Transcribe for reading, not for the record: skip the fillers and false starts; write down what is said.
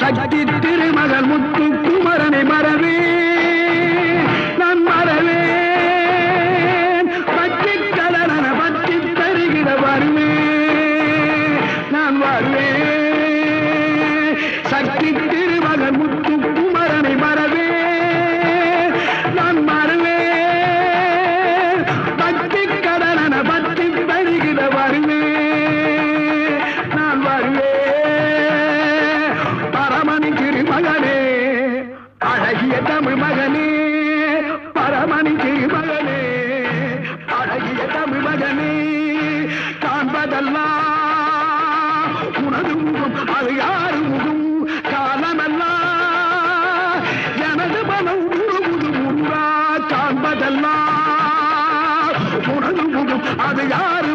சக்தி திருமகள் முத்து குமரனை மறவே நான் மறவேன் பற்றி கடன பற்றி தருகிற வருவேன் நான் வருவேன் சக்தி திருமகள் முத்து குமரனை மறவே நான் மறவேன் பற்றி கடன பற்றி தருகிற வருவேன் நான் வருவேன் பரமணி திருமகனே அழகிய தமிழ் மகனே பரமணி திருமகனே அழகிய தமிழ் மகனே காண்பதெல்லாம் உனது முகம் அது யாரு முகம் காலமெல்லாம் எனது மனம் உருகுது முருகா காண்பதெல்லாம் உனது முகம் அது யாரு